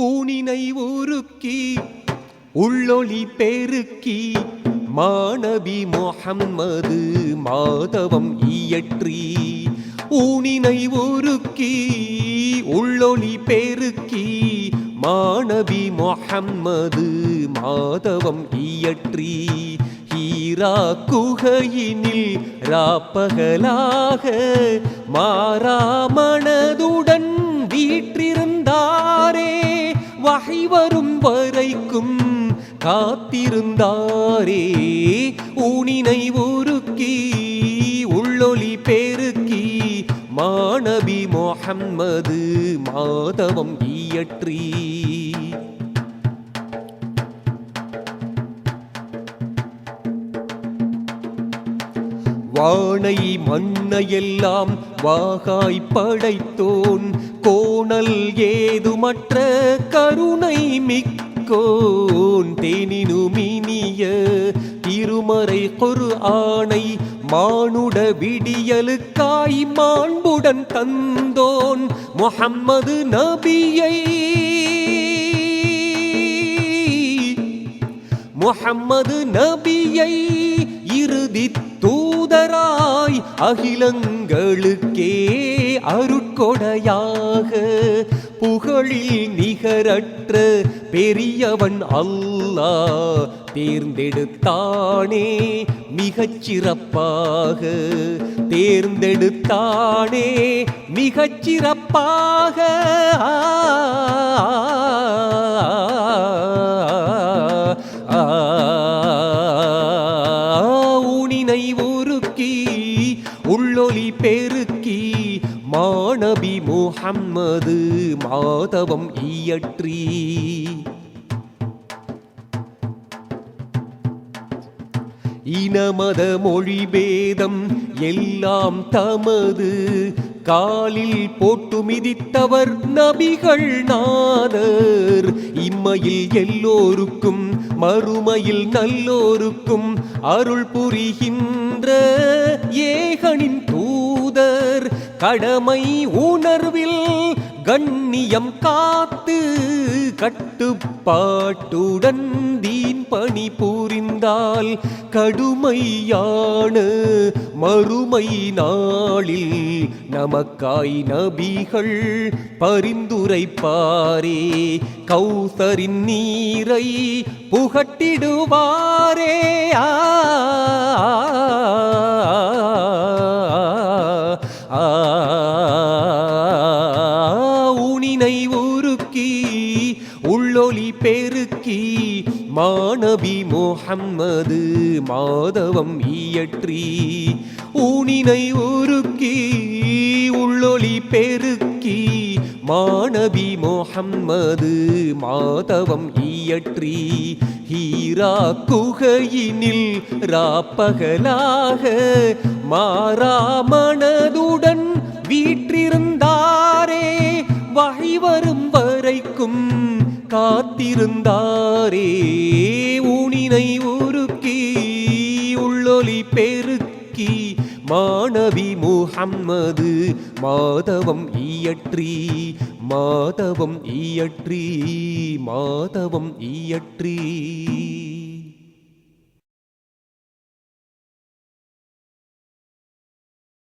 ஊனினை உருக்கி உள்ளொளி பெருக்கி மாணவி முஹம்மது மாதவம் இயற்றி. ஊனினை உருக்கி உள்ளொளி பெருக்கி மாணவி முஹம்மது மாதவம் இயற்றி. ஹீரா குகையினில் ராப்பகலாக மாறாமனதுடன் வீற்றிருந்தாரே. வகை வரும் வரைக்கும் காத்திருந்தாரே. ஊனினை உருக்கி உள்ளொளி பெருக்கி மாணவி முஹம்மது மாதவம் இயற்றி. வானை மண்ணையெல்லாம் வாகாய் படைத்தோன் கோணல் ஏதுமற்ற கருணை மிக்கோன். தேனினுமினிய திருமறை குர்ஆனை மானுட விடியலுக்காய் மாண்புடன் தந்தோன் முஹம்மது நபியை. முஹம்மது நபியை இறுதி தூதராய் அகிலங்களுக்கே அருட்கொடையாக புகழில் நிகரற்ற பெரியவன் அல்லாஹ் தேர்ந்தெடுத்தானே மிகச் சிறப்பாக. தேர்ந்தெடுத்தானே மிகச் சிறப்பாக. ஊனினை உருக்கி உள்ளொளி பெருக்கி மாணவி முஹம்மது மாதவம் இயற்றி. இனமத மொழி பேதம் எல்லாம் தமது காலில் போட்டு மிதித்தவர் நபிகள் நாதர். இம்மையில் எல்லோருக்கும் மறுமையில் நல்லோருக்கும் அருள் புரிகின்ற ஏகனின் தூதர். கடமை உணர்வில் கண்ணியம் காத்து கட்டுப்பாட்டுடன் தீன் பணி புரிந்தால் கடுமையான மறுமை நாளில் நமக்காய் நபிகள் பரிந்துரைப்பாரே. கௌசரின் நீரை புகட்டிடுவாரே. ஊனினை உருக்கி உள்ளொளி பெருக்கி மாணவி முஹம்மது மாதவம் இயற்றி. ஊனினை உருக்கி உள்ளொளி பெருக்கி மாணவி முஹம்மது மாதவம் இயற்றி. ஹீரா குகையினில் ராப்பகலாக மாறாமனதுடன் வீற்றிருந்தாரே. வகை வரும் வரைக்கும் காத்திருந்தாரே. ஊனினை உருக்கி உள்ளொளி பெருக்கி மாணவி முஹம்மது மாதவம் இயற்றி. மாதவம் இயற்றி. மாதவம் இயற்றி.